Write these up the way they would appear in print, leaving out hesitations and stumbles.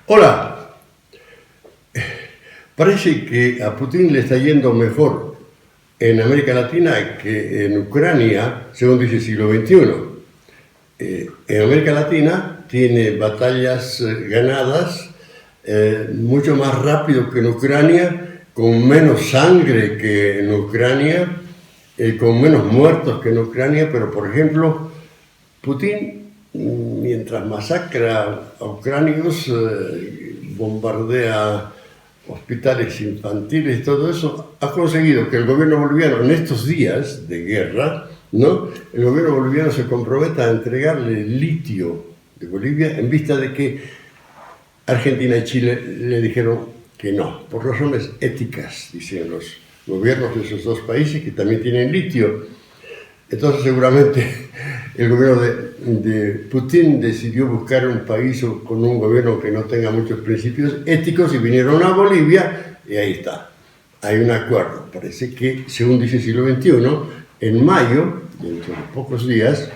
Hola, parece que a Putin le está yendo mejor en América Latina que en Ucrania, según dice el siglo XXI. En América Latina tiene batallas ganadas mucho más rápido que en Ucrania, con menos sangre que en Ucrania, con menos muertos que en Ucrania, pero por ejemplo, Putin, mientras masacra a ucranios, bombardea hospitales infantiles y todo eso, ha conseguido que el gobierno boliviano en estos días de guerra, ¿no?, el gobierno boliviano se comprometa a entregarle litio de Bolivia en vista de que Argentina y Chile le dijeron que no, por razones éticas, dicen los gobiernos de esos dos países que también tienen litio. Entonces seguramente el gobierno de Putin decidió buscar un país con un gobierno que no tenga muchos principios éticos y vinieron a Bolivia y ahí está. Hay un acuerdo. Parece que, según dice el siglo XXI, en mayo, dentro de pocos días,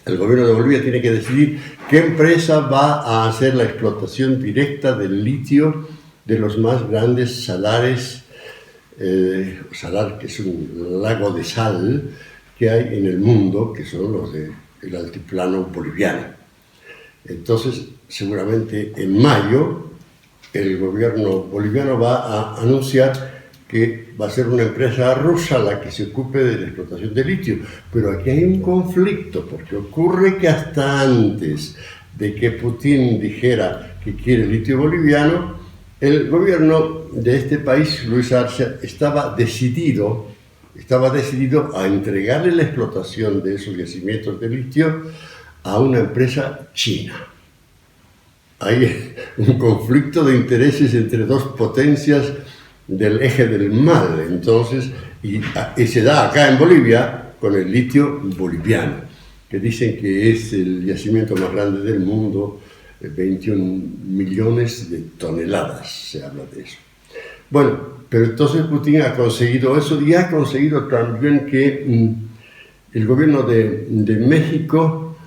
el gobierno de Bolivia tiene que decidir qué empresa va a hacer la explotación directa del litio de los más grandes salares, salar que es un lago de sal que hay en el mundo, que son los del altiplano boliviano. Entonces, seguramente en mayo, el gobierno boliviano va a anunciar que va a ser una empresa rusa la que se ocupe de la explotación de litio. Pero aquí hay un conflicto, porque ocurre que hasta antes de que Putin dijera que quiere litio boliviano, el gobierno de este país, Luis Arce, estaba decidido a entregarle la explotación de esos yacimientos de litio a una empresa china. Hay un conflicto de intereses entre dos potencias del eje del mal, entonces, y se da acá en Bolivia con el litio boliviano, que dicen que es el yacimiento más grande del mundo, 21 millones de toneladas, se habla de eso. Bueno, pero entonces Putin ha conseguido eso y ha conseguido también que el gobierno de México,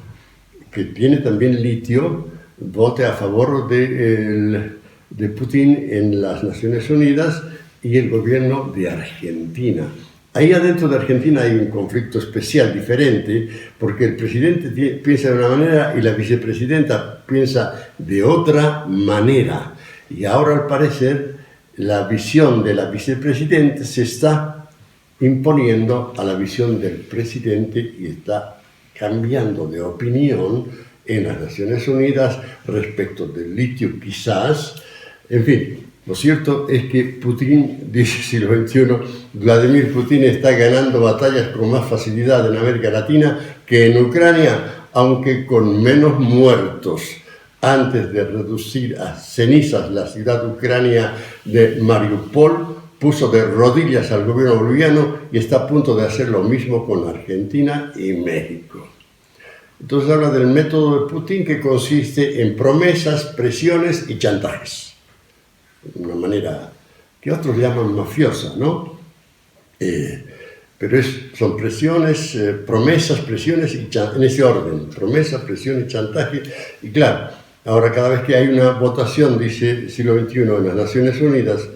que tiene también litio, vote a favor de Putin en las Naciones Unidas, y el gobierno de Argentina. Ahí adentro de Argentina hay un conflicto especial, diferente, porque el presidente piensa de una manera y la vicepresidenta piensa de otra manera. Y ahora, al parecer, la visión de la vicepresidenta se está imponiendo a la visión del presidente y está cambiando de opinión en las Naciones Unidas respecto del litio, quizás. En fin, lo cierto es que Putin, dice el siglo XXI, Vladimir Putin está ganando batallas con más facilidad en América Latina que en Ucrania, aunque con menos muertos. Antes de reducir a cenizas la ciudad ucrania de Mariupol, puso de rodillas al gobierno boliviano y está a punto de hacer lo mismo con Argentina y México. Entonces habla del método de Putin, que consiste en promesas, presiones y chantajes. Una manera que otros llaman mafiosa, ¿no? Pero son presiones, promesas, presiones, en ese orden, promesa, presión y chantaje. Y claro, ahora cada vez que hay una votación, dice el siglo XXI, en las Naciones Unidas,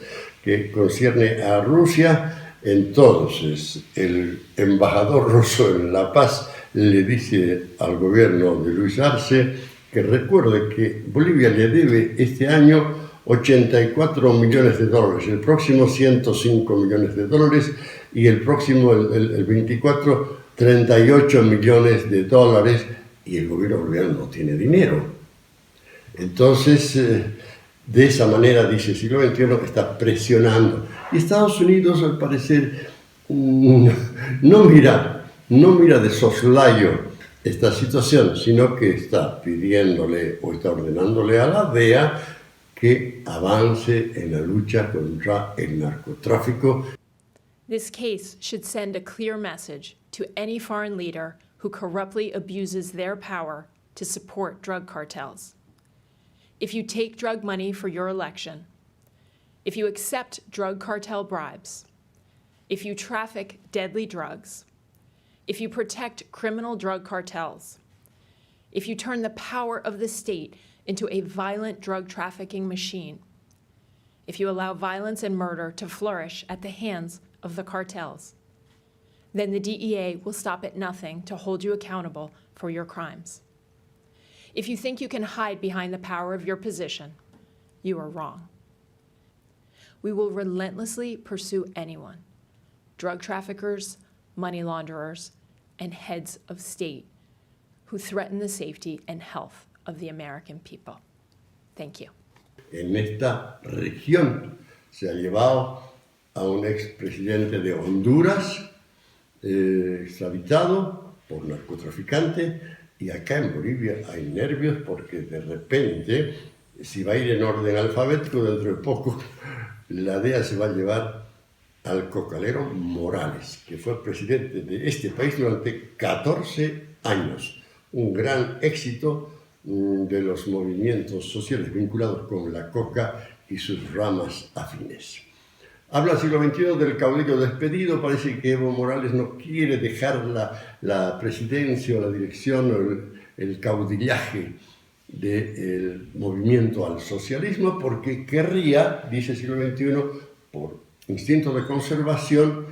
que concierne a Rusia, entonces el embajador ruso en La Paz le dice al gobierno de Luis Arce que recuerde que Bolivia le debe este año 84 millones de dólares, el próximo 105 millones de dólares y el próximo, el 24, 38 millones de dólares, y el gobierno boliviano no tiene dinero. Entonces, de esa manera, dice el siglo XXI, está presionando. Y Estados Unidos, al parecer, no mira de soslayo esta situación, sino que está pidiéndole o está ordenándole a la DEA que avance en la lucha contra el narcotráfico. This case should send a clear message to any foreign leader who corruptly abuses their power to support drug cartels. If you take drug money for your election, if you accept drug cartel bribes, if you traffic deadly drugs, if you protect criminal drug cartels, if you turn the power of the state into a violent drug trafficking machine, if you allow violence and murder to flourish at the hands of the cartels, then the DEA will stop at nothing to hold you accountable for your crimes. If you think you can hide behind the power of your position, you are wrong. We will relentlessly pursue anyone, drug traffickers, money launderers, and heads of state who threaten the safety and health of the American people. Thank you. En esta región se ha llevado a un expresidente de Honduras, extraditado por narcotraficante, y acá en Bolivia hay nervios porque de repente, si va a ir en orden alfabético, dentro de poco la DEA se va a llevar al cocalero Morales, que fue presidente de este país durante 14 años. Un gran éxito de los movimientos sociales vinculados con la coca y sus ramas afines. Habla siglo XXI del caudillo despedido. Parece que Evo Morales no quiere dejar la presidencia o la dirección o el caudillaje del movimiento al socialismo porque querría, dice siglo XXI, por instinto de conservación,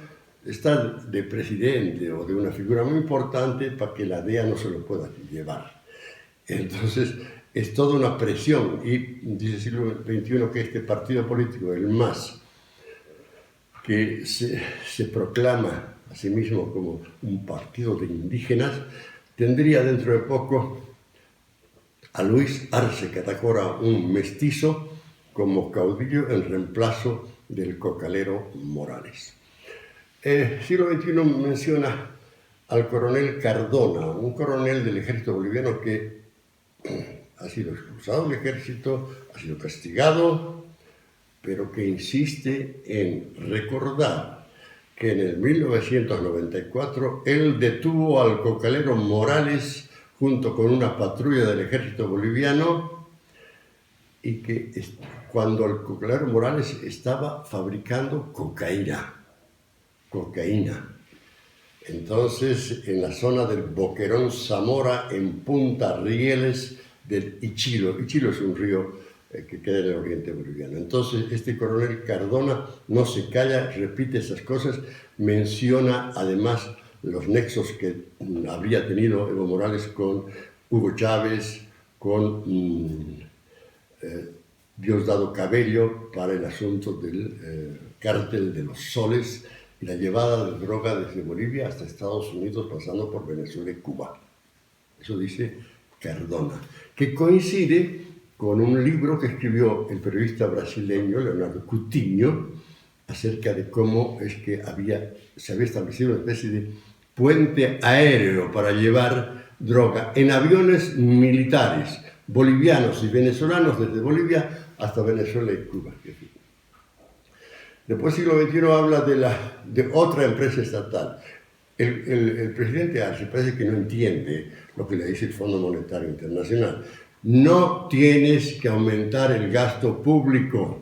estar de presidente o de una figura muy importante para que la DEA no se lo pueda llevar. Entonces, es toda una presión y dice siglo XXI que este partido político, el MAS, que se proclama a sí mismo como un partido de indígenas, tendría dentro de poco a Luis Arce Catacora, un mestizo, como caudillo en reemplazo del cocalero Morales. Siglo XXI menciona al coronel Cardona, un coronel del ejército boliviano que ha sido expulsado del ejército, ha sido castigado, pero que insiste en recordar que en el 1994 él detuvo al cocalero Morales junto con una patrulla del ejército boliviano y que cuando el cocalero Morales estaba fabricando cocaína. Entonces, en la zona del Boquerón Zamora, en Punta Rieles del Ichilo. Ichilo es un río que queda en el oriente boliviano. Entonces, este coronel Cardona no se calla, repite esas cosas, menciona además los nexos que habría tenido Evo Morales con Hugo Chávez, con Diosdado Cabello para el asunto del cártel de los soles y la llevada de droga desde Bolivia hasta Estados Unidos pasando por Venezuela y Cuba. Eso dice Cardona, que coincide con un libro que escribió el periodista brasileño Leonardo Coutinho acerca de cómo es que se había establecido una especie de puente aéreo para llevar droga en aviones militares bolivianos y venezolanos desde Bolivia hasta Venezuela y Cuba. Después, siglo XXI habla de otra empresa estatal. El presidente Arce parece que no entiende lo que le dice el Fondo Monetario Internacional. No tienes que aumentar el gasto público,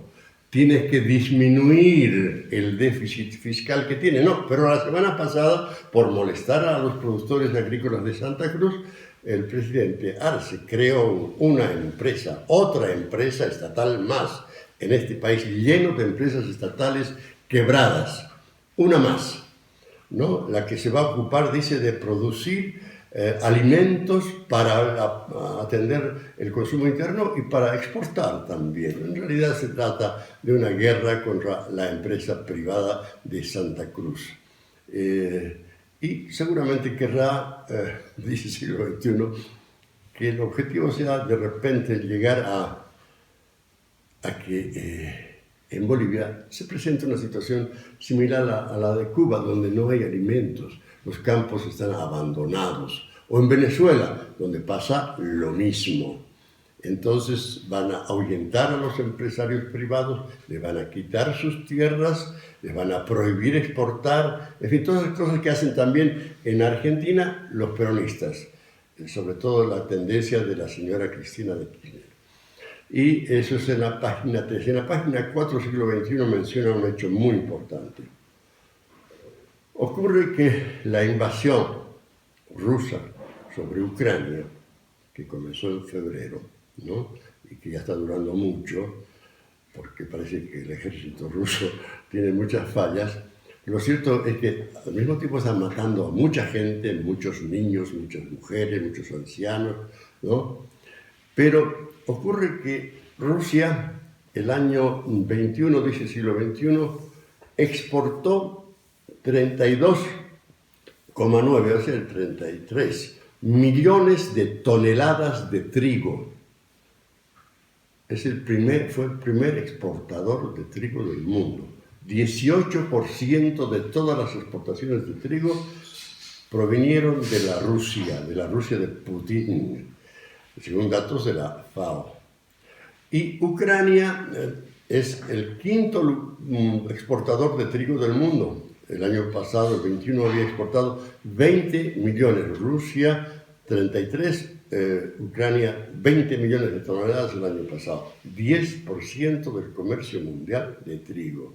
tienes que disminuir el déficit fiscal que tiene. No, pero la semana pasada, por molestar a los productores agrícolas de Santa Cruz, el presidente Arce creó otra empresa estatal más en este país, lleno de empresas estatales quebradas. Una más, ¿no? La que se va a ocupar, dice, de producir alimentos para atender el consumo interno y para exportar también. En realidad se trata de una guerra contra la empresa privada de Santa Cruz. Y seguramente querrá, dice el siglo XXI, que el objetivo sea de repente llegar a que en Bolivia se presenta una situación similar a la de Cuba, donde no hay alimentos, los campos están abandonados, o en Venezuela, donde pasa lo mismo. Entonces van a ahuyentar a los empresarios privados, les van a quitar sus tierras, les van a prohibir exportar, en fin, todas las cosas que hacen también en Argentina los peronistas, sobre todo la tendencia de la señora Cristina de Kirchner. Y eso es en la página 3. En la página 4, siglo XXI, menciona un hecho muy importante. Ocurre que la invasión rusa sobre Ucrania, que comenzó en febrero, ¿no? Y que ya está durando mucho, porque parece que el ejército ruso tiene muchas fallas. Lo cierto es que al mismo tiempo están matando a mucha gente, muchos niños, muchas mujeres, muchos ancianos, ¿no? Pero ocurre que Rusia, el año 21, dice siglo XXI, exportó 32,9, o sea, el 33 millones de toneladas de trigo. Fue el primer exportador de trigo del mundo. 18% de todas las exportaciones de trigo provinieron de la Rusia de Putin, según datos de la FAO. Y Ucrania es el quinto exportador de trigo del mundo. El año pasado, el 21, había exportado 20 millones. Rusia, 33, Ucrania, 20 millones de toneladas el año pasado. 10% del comercio mundial de trigo.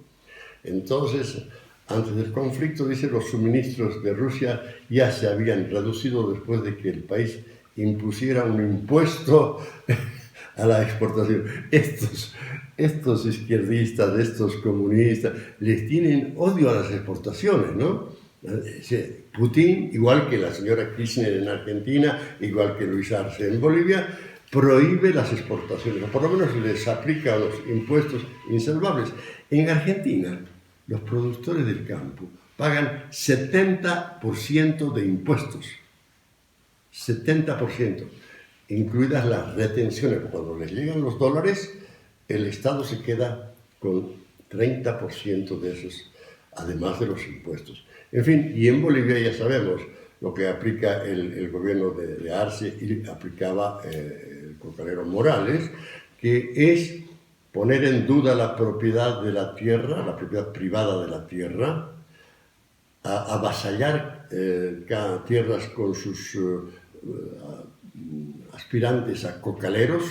Entonces, antes del conflicto, dice, los suministros de Rusia ya se habían reducido después de que el país impusiera un impuesto a la exportación. Estos izquierdistas, estos comunistas, les tienen odio a las exportaciones, ¿no? Putin, igual que la señora Kirchner en Argentina, igual que Luis Arce en Bolivia, prohíbe las exportaciones, o por lo menos les aplica unos impuestos insalvables. En Argentina, los productores del campo pagan 70% de impuestos. 70%, incluidas las retenciones. Cuando les llegan los dólares, el Estado se queda con 30% de esos, además de los impuestos. En fin, y en Bolivia ya sabemos lo que aplica el gobierno de Arce y aplicaba el cocalero Morales, que es poner en duda la propiedad de la tierra, la propiedad privada de la tierra, avasallar tierras con sus aspirantes a cocaleros,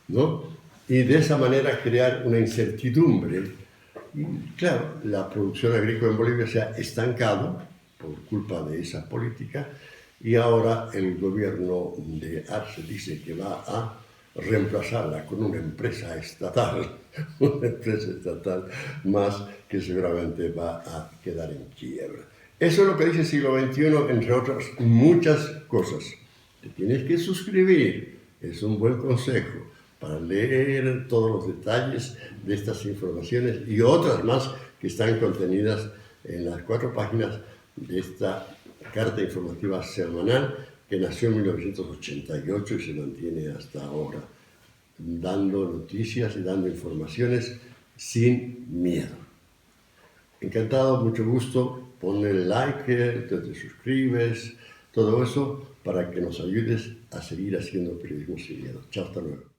¿no? Y de esa manera crear una incertidumbre. Y claro, la producción agrícola en Bolivia se ha estancado por culpa de esa política, y ahora el gobierno de Arce dice que va a reemplazarla con una empresa estatal más, que seguramente va a quedar en quiebra. Eso es lo que dice el siglo XXI, entre otras muchas cosas. Te tienes que suscribir, es un buen consejo, para leer todos los detalles de estas informaciones y otras más que están contenidas en las 4 páginas de esta carta informativa semanal que nació en 1988 y se mantiene hasta ahora, dando noticias y dando informaciones sin miedo. Encantado, mucho gusto, ponle like, te suscribes, todo eso para que nos ayudes a seguir haciendo periodismo sin miedo. Chao, hasta luego.